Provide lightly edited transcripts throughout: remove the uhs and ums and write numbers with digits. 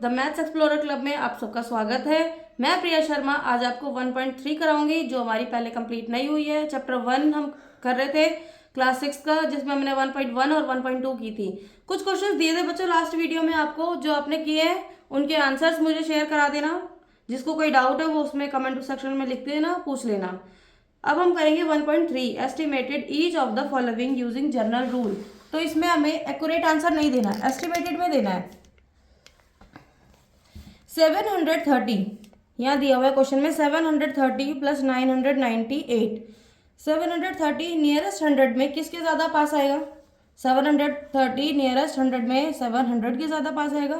The maths explorer club में आप सबका स्वागत है। मैं प्रिया शर्मा आज आपको 1.3 कराऊंगी जो हमारी पहले कंप्लीट नहीं हुई है। चैप्टर 1 हम कर रहे थे क्लास 6 का, जिसमें हमने 1.1 और 1.2 की थी। कुछ क्वेश्चंस दिए थे बच्चों लास्ट वीडियो में आपको, जो आपने किए हैं उनके आंसर्स मुझे शेयर करा देना। जिसको कोई डाउट है वो उसमें कमेंट सेक्शन में लिख देना, पूछ लेना। अब हम करेंगे 1.3 estimated each of the following using general rule. तो इसमें हमें एक्यूरेट आंसर नहीं देना है, एस्टिमेटेड में देना है। 730 यहाँ दिया हुआ है क्वेश्चन में 730 प्लस 998। 730 नियरेस्ट 100 में किसके ज़्यादा पास आएगा? 730 नियरेस्ट 100 में 700 के ज़्यादा पास आएगा,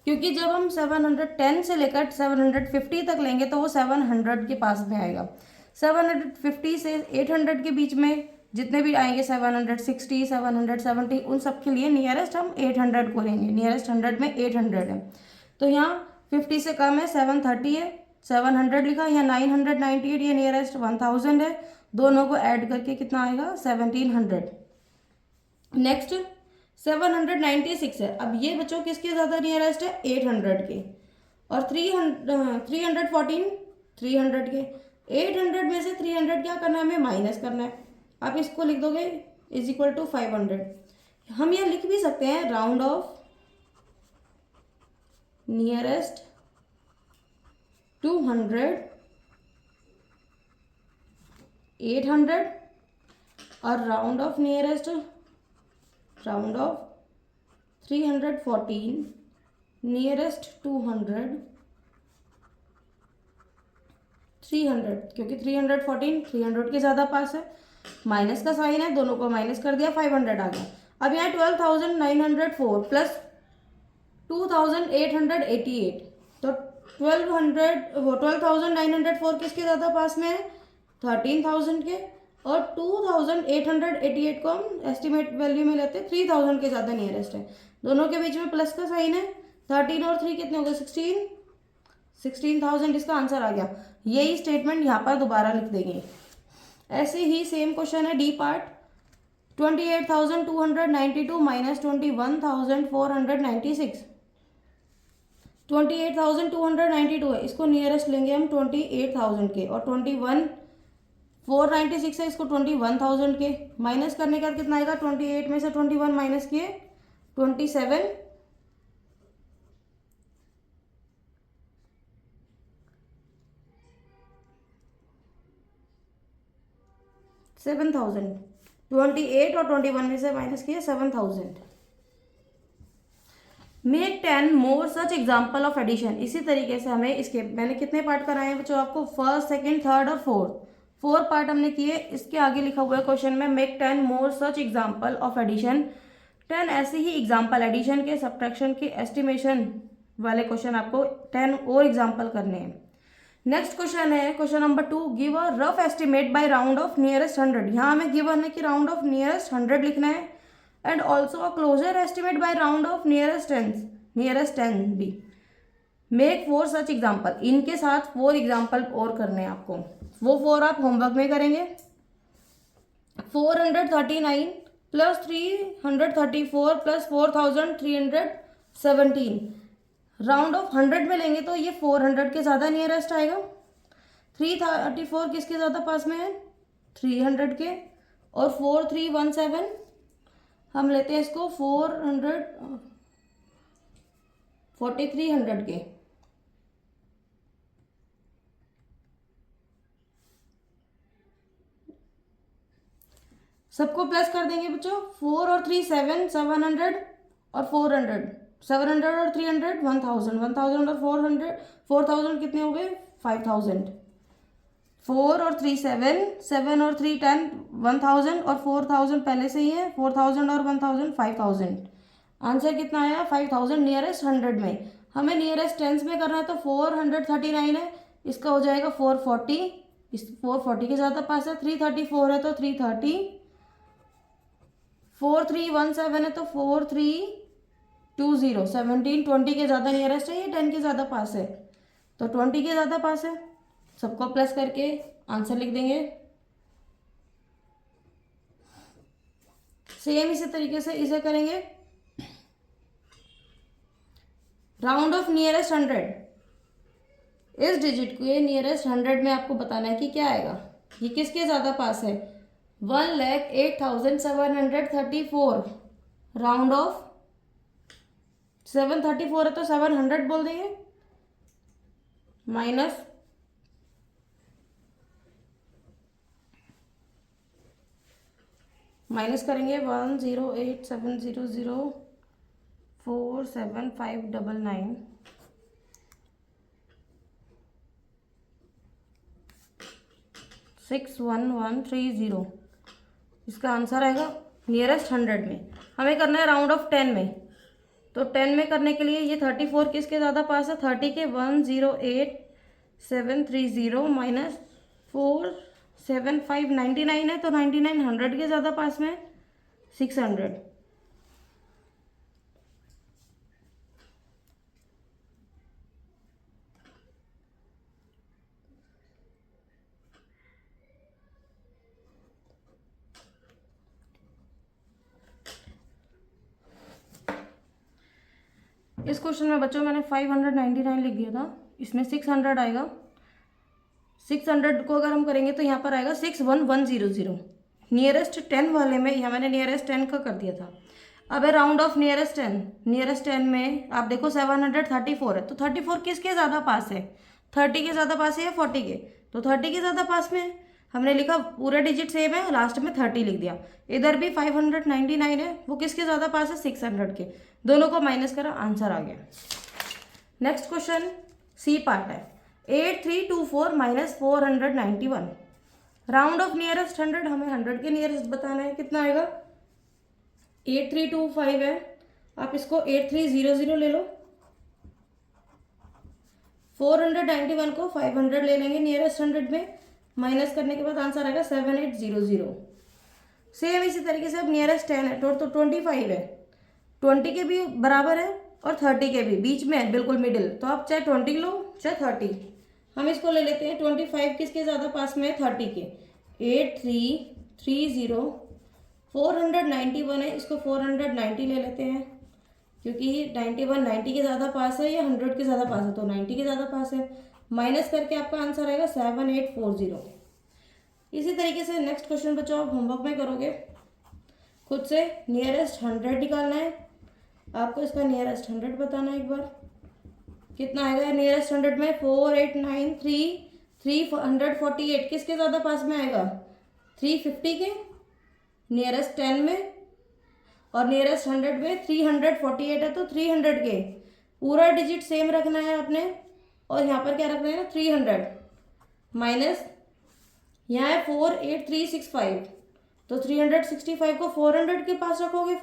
क्योंकि जब हम 710 से लेकर 750 तक लेंगे तो वो 700 के पास में आएगा। 750 से 800 के बीच में जितने भी आएंगे 760, 770, उन सब के लिए नियरेस्ट हम 800 को लेंगे। नियरेस्ट 100 में 800 है, तो यहाँ 50 से कम है 730 है, 700 लिखा। यहाँ 998 ये नियरेस्ट 1000 है, दोनों को ऐड करके कितना आएगा? 1700। नेक्स्ट 796 है। अब ये बच्चों किसके ज़्यादा नियरेस्ट है? 800 के। और 314 300 के। 800 में से 300 क्या करना है? हमें माइनस करना है। आप इसको लिख दोगे इज इक्वल टू 500। हम यह लिख भी सकते हैं राउंड ऑफ नियरेस्ट 200 800 और राउंड ऑफ नियरेस्ट 314 नियरेस्ट 200 300, क्योंकि 314 300 के ज़्यादा पास है। माइनस का साइन है, दोनों को माइनस कर दिया, 500 आ गया। अब यहाँ 12,904 प्लस 2,888, तो 12,904 किसके ज़्यादा पास में है? 13,000 के। और 2,888 को हम एस्टिमेट वैल्यू में लेते हैं 3,000 के ज़्यादा नियरेस्ट है। दोनों के बीच में प्लस का साइन है। 13 और 3 कितने हो गए? 16,000 इसका आंसर आ गया। यही स्टेटमेंट यहाँ पर दोबारा लिख देंगे। ऐसे ही सेम क्वेश्चन है डी पार्ट। 28,292 माइनस 21,496। 28,292 है, इसको नियरेस्ट लेंगे हम 28,000 के। और 21,496 है, इसको 21,000 के। माइनस करने का कितना आएगा? 28 में से 21 माइनस किए 27। 7,000। 28 और 21 में से माइनस किए 7,000। Make 10 more such example of addition. इसी तरीके से हमें इसके मैंने कितने पार्ट कराए हैं बच्चों आपको? फर्स्ट, सेकंड, थर्ड और फोर्थ। 4 पार्ट हमने किए। इसके आगे लिखा हुआ है क्वेश्चन में make 10 more such example of addition. 10 ऐसे ही एग्जाम्पल एडिशन के, सब्ट्रैक्शन के, एस्टिमेशन वाले क्वेश्चन आपको 10 और एग्जाम्पल करने हैं। नेक्स्ट क्वेश्चन है question number 2, give a rough estimate by round off nearest 100। यहाँ हमें गिवन है कि राउंड ऑफ नियरेस्ट 100 लिखना है, and also a closer estimate by round off nearest 10 भी। Make 4 such example. इनके साथ 4 एग्जाम्पल और करने हैं आपको। वो 4 आप होमवर्क में करेंगे। 439 प्लस 334 प्लस 4,317। राउंड ऑफ 100 में लेंगे तो ये 400 के ज़्यादा नियरेस्ट आएगा। 334 किसके ज़्यादा पास में है? 300 के। और 4317 हम लेते हैं इसको 4,300 के। सबको प्लस कर देंगे बच्चों। 4 और 3 7, 700 और 400, 700 और 300 1000, 1000 और 400 4000 कितने हो गए? 5000। 4 और 3 7, 7 और 3 10 1000 और 4000 पहले से ही है। 4000 और 1000 5000। आंसर कितना आया? 5000 नियरेस्ट 100 में। हमें नियरेस्ट टेंस में करना है तो 439 है, इसका हो जाएगा 440। इस 440 के ज़्यादा पास है। 334 है तो 330। 4317 है तो 4320। 17 20 के ज़्यादा नियरेस्ट है, ये 10 के ज़्यादा पास है, तो 20 के ज़्यादा पास है। सबको प्लस करके आंसर लिख देंगे। सेम इसी तरीके से इसे करेंगे। राउंड ऑफ नियरेस्ट 100, इस डिजिट को ये नियरेस्ट 100 में आपको बताना है कि क्या आएगा, ये किसके ज़्यादा पास है। 1,08,734, राउंड ऑफ 734 है तो 700 बोल देंगे, माइनस करेंगे 1,08,700,47599, 61130, इसका आंसर आएगा नियरेस्ट 100 में। हमें करना है राउंड ऑफ 10 में, तो 10 में करने के लिए ये 34 किसके ज़्यादा पास है, 30 के। 1,08,730 माइनस 47599 है तो 99 100 के ज़्यादा पास में 600। इस क्वेश्चन में बच्चों मैंने 599 लिख दिया था, इसमें 600 आएगा। 600 को अगर हम करेंगे तो यहाँ पर आएगा 61100। नियरेस्ट 10 वाले में यहाँ मैंने नियरेस्ट 10 का कर दिया था। अब है राउंड ऑफ नियरेस्ट 10। नियरेस्ट 10 में आप देखो 734 है तो 34 किसके ज़्यादा पास है, 30 के ज़्यादा पास है या 40 के, तो 30 के ज़्यादा पास में है। हमने लिखा पूरा डिजिट सेम है, लास्ट में 30 लिख दिया। इधर भी 599 है, वो किसके ज़्यादा पास है, 600 के। दोनों को माइनस करा, आंसर आ गया। नेक्स्ट क्वेश्चन सी पार्ट है। 8324 माइनस 491, राउंड ऑफ नियरेस्ट 100, हमें 100 के नियरेस्ट बताना है, कितना आएगा। 8325 है, आप इसको 8300 ले लो। 491 को 500 ले लेंगे नियरेस्ट 100 में, माइनस करने के बाद आंसर आएगा 7800। सेम इसी तरीके से अब नियरेस्ट 10 है तो 25 है, 20 के भी बराबर है और 30 के भी बीच में है, बिल्कुल मिडिल। तो आप चाहे 20 लो चाहे 30, हम इसको ले लेते हैं 25 किसके ज़्यादा पास में है, 30 के। 8330, 491 है, इसको 490 ले लेते हैं क्योंकि 91 90 के ज़्यादा पास है या 100 के ज़्यादा पास है, तो 90 के ज़्यादा पास है। माइनस करके आपका आंसर आएगा 7840। इसी तरीके से नेक्स्ट क्वेश्चन बच्चों आप होमवर्क में करोगे खुद से। नियरेस्ट 100 निकालना है आपको, इसका नियरेस्ट 100 बताना है एक बार, कितना आएगा नियरेस्ट 100 में। 4893,348 किसके ज़्यादा पास में आएगा, 350 के। नियरेस्ट 10 में और नियरेस्ट 100 में 348 है तो 300 के। पूरा डिजिट सेम रखना है आपने और यहाँ पर क्या रखना है ना, 300 माइनस यहाँ है 48365, तो 365 को 400 के पास रखोगे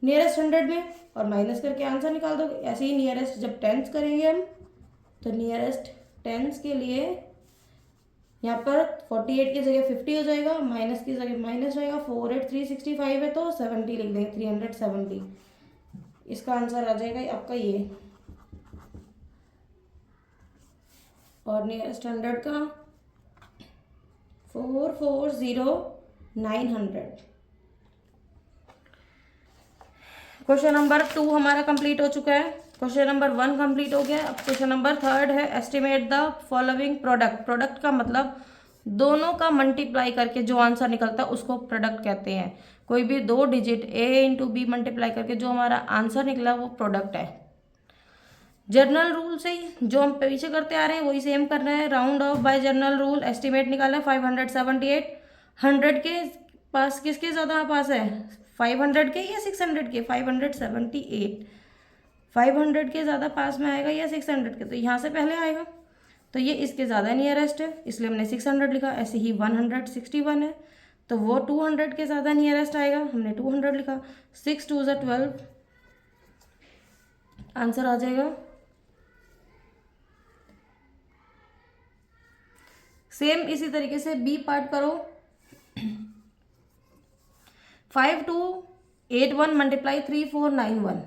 नियरेस्ट 100 में और माइनस करके आंसर निकाल दोगे। ऐसे ही नियरेस्ट जब टेंस करेंगे हम, तो नियरेस्ट टेंस के लिए यहाँ पर 48 की जगह 50 हो जाएगा, माइनस की जगह माइनस रहेगा। 48365 है तो 70 लिख देंगे, 370। इसका आंसर आ जाएगा आपका ये। और नियरेस्ट 100 का 440,900। क्वेश्चन नंबर 2 हमारा कंप्लीट हो चुका है। क्वेश्चन नंबर 1 कंप्लीट हो गया। अब क्वेश्चन नंबर 3 है, estimate the following product. Product का मतलब दोनों का मल्टीप्लाई करके जो आंसर निकलता है उसको प्रोडक्ट कहते हैं। कोई भी दो digit a into B multiply करके जो हमारा आंसर निकला वो प्रोडक्ट है। जर्नल रूल से ही जो हम पीछे करते आ रहे हैं वही सेम करना है। Round off by general rule estimate निकालना है। 578, 100 के पास किसके ज़्यादा पास है, 500 के या 600 के, 578। 500 के ज़्यादा पास में आएगा या 600 के, तो यहाँ से पहले आएगा, तो ये इसके ज़्यादा नियरेस्ट है इसलिए हमने 600 लिखा। ऐसे ही 161 है तो वो 200 के ज़्यादा नियरेस्ट आएगा, हमने 200 लिखा। 6 2 12, आंसर आ जाएगा। सेम इसी तरीके से बी पार्ट करो। 5281 मल्टीप्लाई 3491,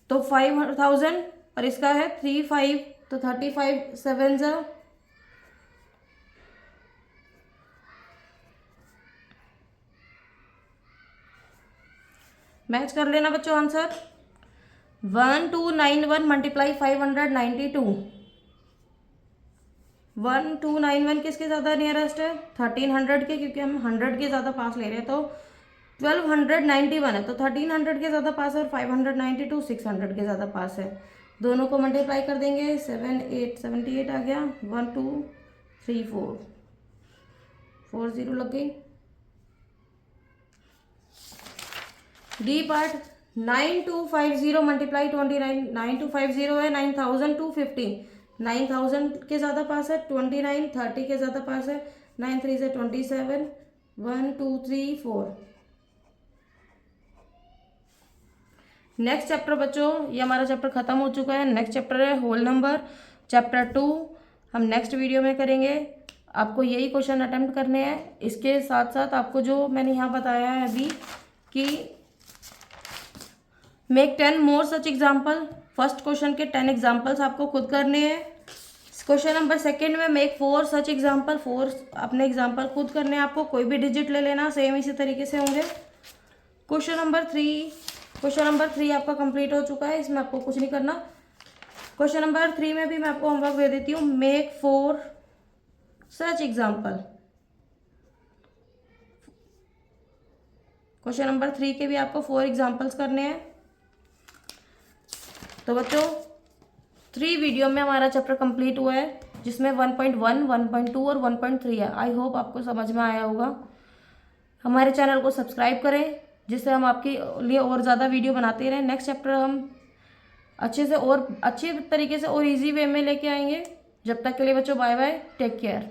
तो 5000 और इसका है 35 तो 35 7 जा मैच कर लेना बच्चों आंसर। 1291 मल्टीप्लाई 592, 1291 किसके ज़्यादा नियरेस्ट है? 1300 के, क्योंकि हम 100 के ज़्यादा पास ले रहे हैं। तो 1291 है तो 1300 के ज़्यादा पास है, और 592 600 के ज़्यादा पास है। दोनों को मल्टीप्लाई कर देंगे, 7 8 78 आ गया, 1 2 3 4 4 0 लग गई। डी पार्ट 9250 मल्टीप्लाई 29, 9250 है 9250, 9000 के ज़्यादा पास है, 29 30 के ज़्यादा पास है, 9 3 से 27, 1 2 3 4। नेक्स्ट चैप्टर बच्चों, ये हमारा चैप्टर खत्म हो चुका है। नेक्स्ट चैप्टर है होल नंबर, चैप्टर 2 हम नेक्स्ट वीडियो में करेंगे। आपको यही क्वेश्चन अटेम्प्ट करने हैं। इसके साथ साथ आपको जो मैंने यहाँ बताया है अभी कि make 10 more such example, first question के 10 एग्जाम्पल्स आपको खुद करने हैं। क्वेश्चन नंबर सेकेंड में मेक 4 सच एग्जाम्पल, 4 अपने एग्जाम्पल खुद करने हैं आपको। कोई भी डिजिट ले लेना, सेम इसी तरीके से होंगे। क्वेश्चन नंबर 3 आपका कंप्लीट हो चुका है, इसमें आपको कुछ नहीं करना। क्वेश्चन नंबर 3 में भी मैं आपको होमवर्क दे देती हूँ, make 4 such example. Question number 3 के भी आपको 4 एग्जाम्पल्स करने हैं। तो बच्चों 3 वीडियो में हमारा चैप्टर कंप्लीट हुआ है, जिसमें 1.1, 1.2 और 1.3 है। आई होप आपको समझ में आया होगा। हमारे चैनल को सब्सक्राइब करें, जिससे हम आपके लिए और ज़्यादा वीडियो बनाते रहें। नेक्स्ट चैप्टर हम अच्छे तरीके से और इजी वे में लेके आएंगे। जब तक के लिए बच्चों बाय बाय, टेक केयर।